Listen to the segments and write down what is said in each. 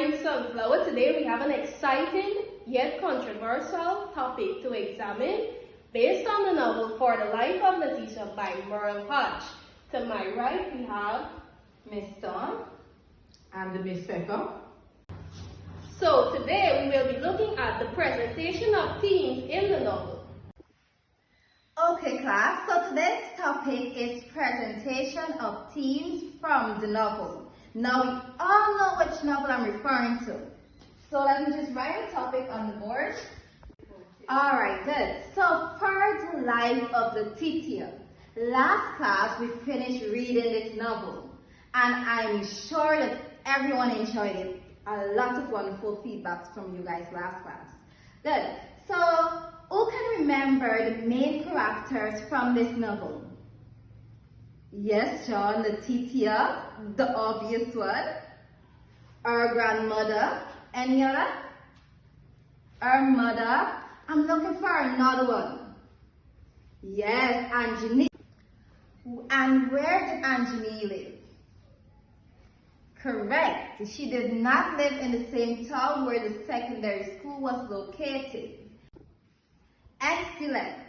in Sunflower. Today we have an exciting yet controversial topic to examine based on the novel For the Life of Letitia by Merle Hodge. To my right we have Miss Dawn and Miss Pepper. So today we will be looking at the presentation of themes in the novel. Okay class, so today's topic is presentation of themes from the novel. Now we all know which novel I'm referring to. So let me just write a topic on the board. Alright, good. So For the Life of Letitia. Last class we finished reading this novel and I'm sure that everyone enjoyed it. A lot of wonderful feedback from you guys last class. Good. So who can remember the main characters from this novel? Yes, John, Letitia, the obvious one. Her grandmother. Any other? Her mother. I'm looking for another one. Yes, Anjani. And where did Anjani live? Correct. She did not live in the same town where the secondary school was located. Excellent.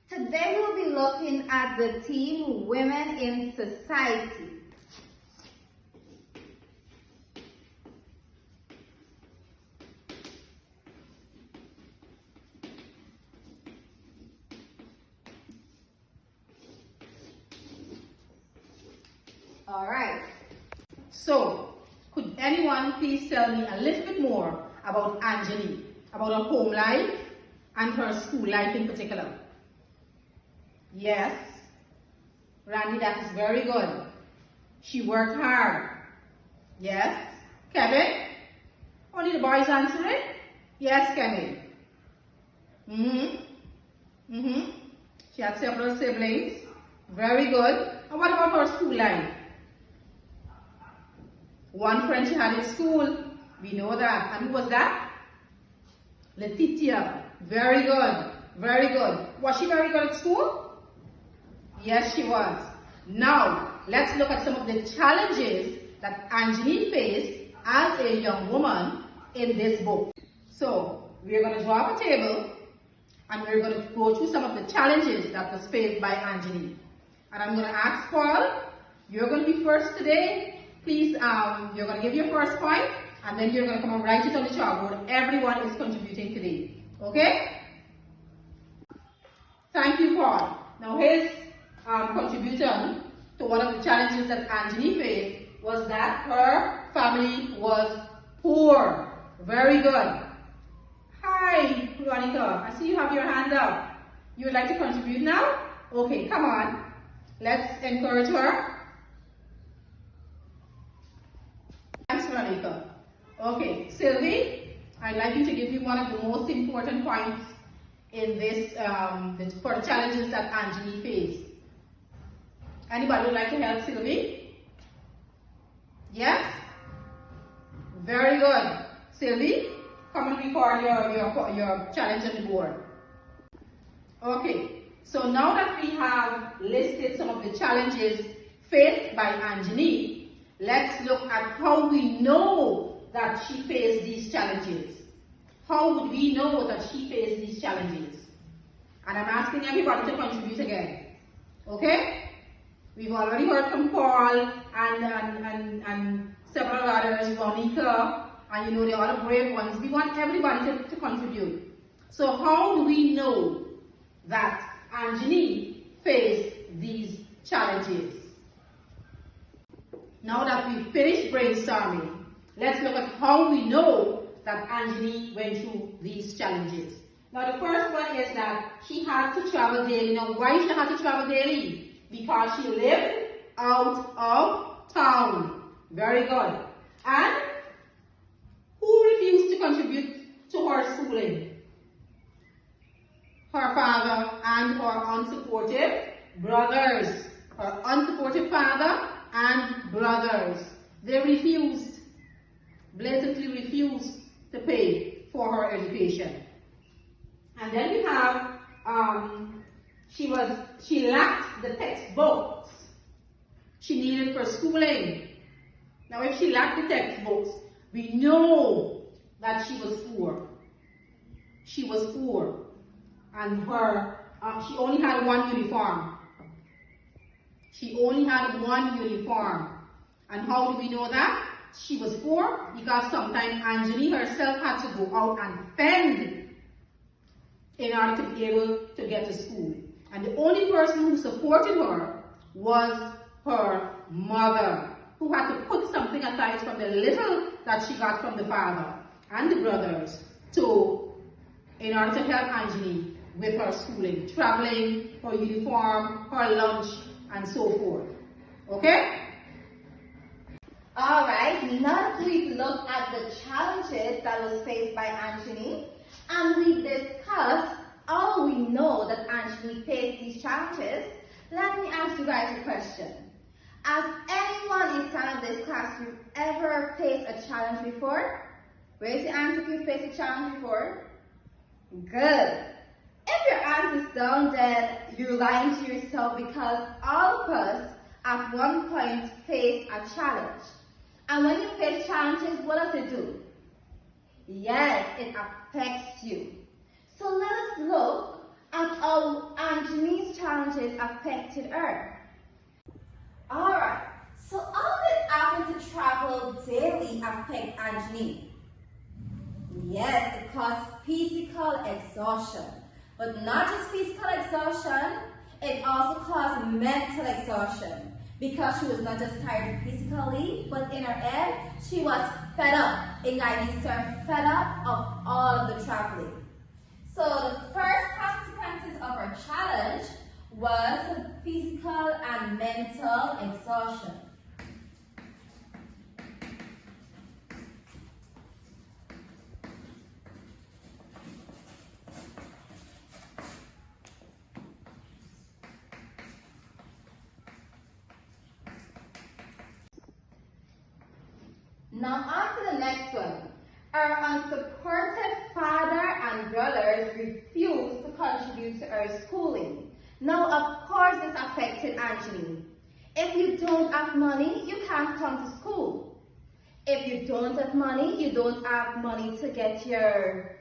Today we'll be looking at the theme Women in Society. All right. So, could anyone please tell me a little bit more about Anjali, about her home life and her school life in particular? Yes. Randy, that is very good. She worked hard. Yes. Kevin? Only the boys answering? Yes, Kevin. She had several siblings. Very good. And what about her school life? One friend she had in school. We know that. And who was that? Letitia. Very good. Very good. Was she very good at school? Yes, she was. Now, let's look at some of the challenges that Anjali faced as a young woman in this book. So, we're going to draw up a table and we're going to go through some of the challenges that was faced by Anjali. And I'm going to ask Paul, you're going to be first today. Please, you're going to give your first point and then you're going to come and write it on the chalkboard. Everyone is contributing today. Okay? Thank you, Paul. Now, his contribution to one of the challenges that Anjali faced was that her family was poor. Very good. Hi, Veronica. I see you have your hand up. You would like to contribute now? Okay, come on. Let's encourage her. Thanks, Veronica. Okay, Sylvie, I'd like you to give me one of the most important points in this, for the challenges that Anjali faced. Anybody would like to help Sylvie? Yes? Very good. Sylvie, come and record your challenge on the board. Okay, so now that we have listed some of the challenges faced by Anjali, let's look at how we know that she faced these challenges. How would we know that she faced these challenges? And I'm asking everybody to contribute again. Okay? We've already heard from Paul and several others, Monica, and you know the other brave ones. We want everybody to contribute. So how do we know that Anjali faced these challenges? Now that we've finished brainstorming, let's look at how we know that Anjali went through these challenges. Now the first one is that she had to travel daily. Now why she had to travel daily? Because she lived out of town. Very good. And who refused to contribute to her schooling? Her father and her unsupportive brothers. Her unsupportive father and brothers. They refused, blatantly refused to pay for her education. And then we have, she lacked the textbooks she needed for schooling. Now if she lacked the textbooks, We know that she was poor. She was poor. And she only had one uniform. She only had one uniform. And how do we know that? She was poor because sometimes Anjali herself had to go out and fend in order to be able to get to school. And the only person who supported her was her mother, who had to put something aside from the little that she got from the father and the brothers in order to help Anjali with her schooling, traveling, her uniform, her lunch, and so forth. Okay? Alright, now that we've looked at the challenges that was faced by Anjali, and we discussed how we know that Anjali faced these challenges, let me ask you guys a question. Has anyone inside this classroom ever faced a challenge before? Raise your hand if you faced a challenge before. Good. If your answer is down, then you're lying to yourself, because all of us at one point face a challenge. And when you face challenges, what does it do? Yes, it affects you. So let us look at how Anjali's challenges affected her. Alright, so how did having to travel daily affect Anjali? Yes, it caused physical exhaustion. But not just physical exhaustion, it also caused mental exhaustion. Because she was not just tired physically, but in her head, she was fed up. Ingainis term, fed up of all of the traveling. So the first consequences of her challenge was physical and mental exhaustion. Now on to the next one. Her unsupportive father and brothers refused to contribute to her schooling. Now, of course, this affected Anjali. If you don't have money, you can't come to school. If you don't have money, you don't have money to get your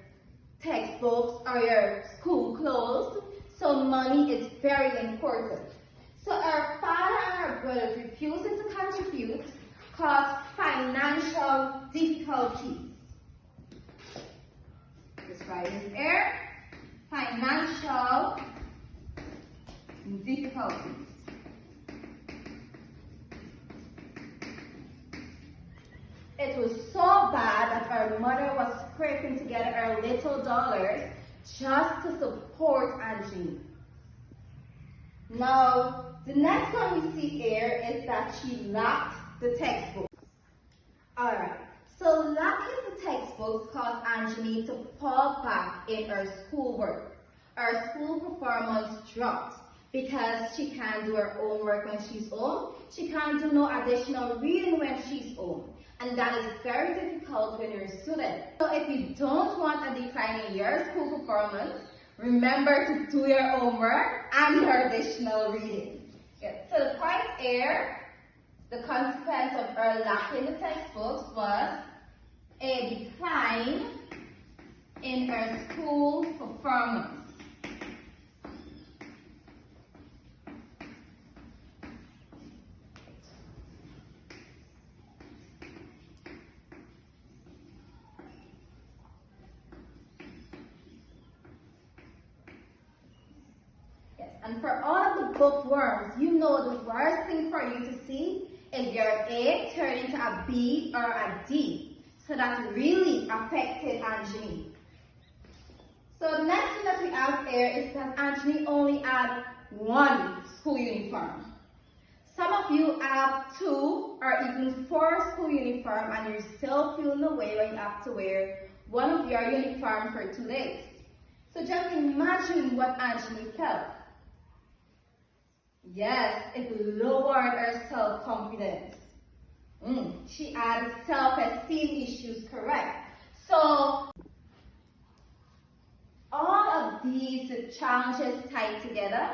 textbooks or your school clothes. So money is very important. So her father and her brothers refusing to contribute caused financial difficulties. Just write this here. Financial difficulties. It was so bad that her mother was scraping together her little dollars just to support Anjali. Now, the next one we see here is that she lacked the textbook. Alright, so lacking the textbooks caused Anjali to fall back in her schoolwork. Her school performance dropped because she can't do her own work when she's home. She can't do no additional reading when she's home. And that is very difficult when you're a student. So if you don't want a decline in your school performance, remember to do your homework and your additional reading. Yeah. So the point here, the consequence of her lacking the textbooks was a decline in her school performance. Yes, and for all of the bookworms, you know the worst thing for you to see is your A turn into a B or a D. So that really affected Anjali. So the next thing that we have here is that Anjali only had one school uniform. Some of you have 2 or even 4 school uniforms and you're still feeling the way when you have to wear one of your uniforms for 2 days. So just imagine what Anjali felt. Yes, it lowered her self-confidence. She had self-esteem issues, correct? So, all of these challenges tied together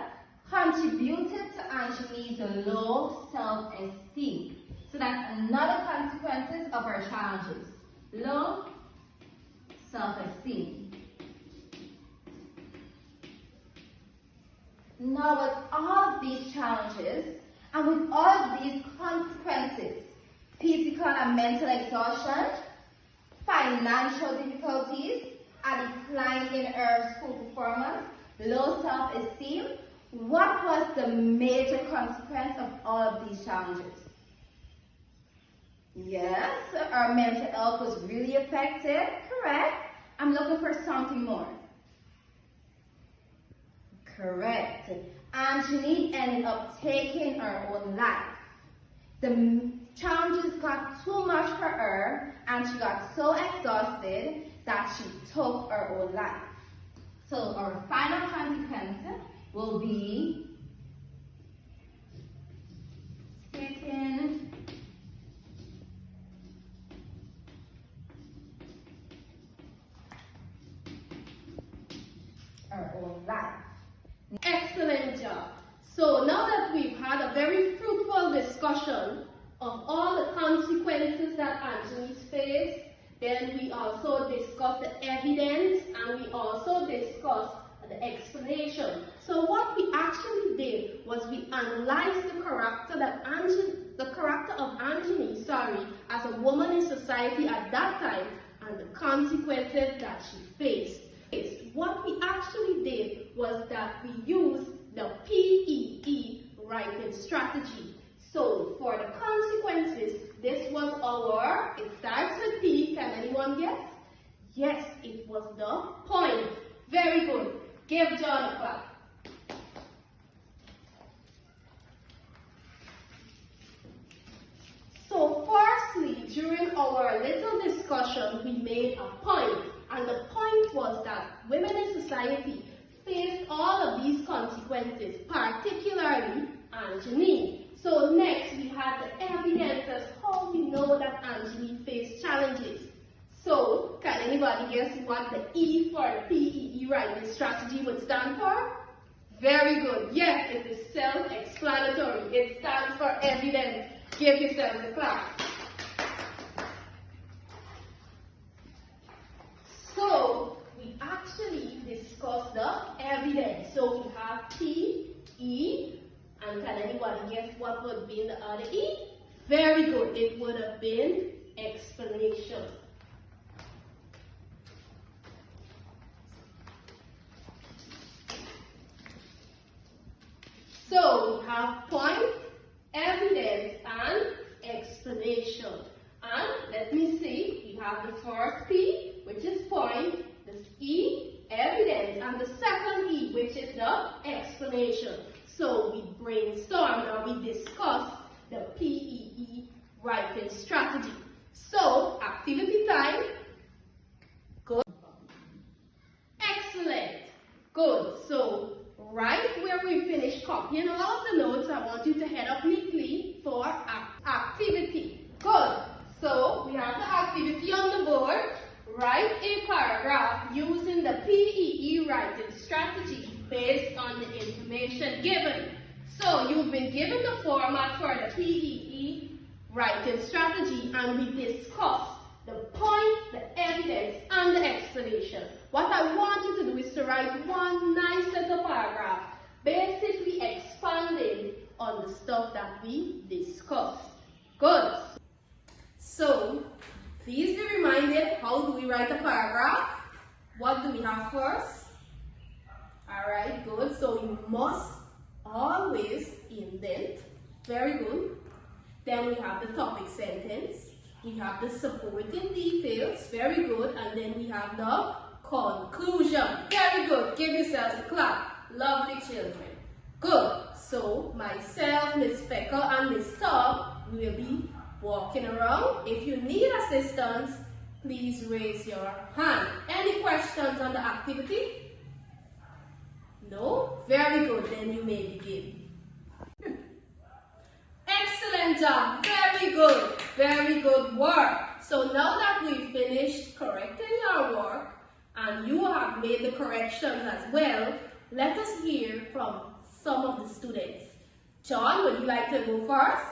contributed to Anjali's low self-esteem. So that's another consequences of her challenges. low self-esteem. Now with all these challenges and with all these consequences, physical and mental exhaustion, financial difficulties, a decline in her school performance, low self-esteem, what was the major consequence of all of these challenges? Yes, her mental health was really affected, correct. I'm looking for something more. Correct. Angeline ended up taking her own life. The challenges got too much for her and she got so exhausted that she took her own life. So our final consequence will be taking her own life. Excellent job. So now that we've had a very fruitful discussion of all the consequences that Angelique faced, then we also discussed the evidence and we also discussed the explanation. So what we actually did was we analyzed the character of Angelique, as a woman in society at that time and the consequences that she faced. What we actually did was that we used the PEE writing strategy. So for the consequences, this was our, it starts with P, can anyone guess? Yes, it was the point. Very good. Give John a clap. So firstly, during our little discussion, we made a point. And the point was that women in society face all of these consequences, particularly Angeline. So next we had the evidence as how we know that Angeline faced challenges. So can anybody guess what the E for the PEE writing strategy would stand for? Very good. Yes, it is self-explanatory. It stands for evidence. Give yourselves a clap. So we actually discussed the evidence. So we have P, E, and can anybody guess what would be the other E? Very good. It would have been explanation. So we have point, evidence, and explanation. And let me see, we have the first P, which is point, the E, evidence, and the second E, which is the explanation. So we brainstormed or we discussed the PEE writing strategy. So, activity time. Good. Excellent. Good. So, right where we finished copying all of the notes, I want you to head up neatly for activity. Good. So, we have the activity on the board. Write a paragraph using the PEE writing strategy based on the information given. So, you've been given the format for the PEE writing strategy and we discussed the point, the evidence, and the explanation. What I want you to do is to write one nice little paragraph, basically expanding on the stuff that we discussed. Good. So, please be reminded, how do we write a paragraph? What do we have first? Alright, good. So, you must always indent. Very good. Then we have the topic sentence. We have the supporting details. Very good. And then we have the conclusion. Very good. Give yourselves a clap. Lovely children. Good. So, myself, Miss Pecker, and Miss Tom will be walking around. If you need assistance, please raise your hand. Any questions on the activity? No? Very good. Then you may begin. Excellent job. Very good. Very good work. So now that we've finished correcting our work and you have made the corrections as well, let us hear from some of the students. John, would you like to go first?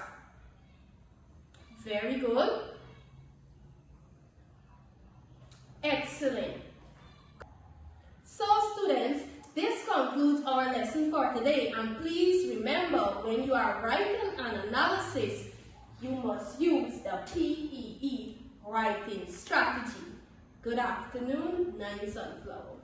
Very good. Excellent. So students, this concludes our lesson for today, and please remember, when you are writing an analysis, you must use the PEE writing strategy. Good afternoon, 9 Sunflower.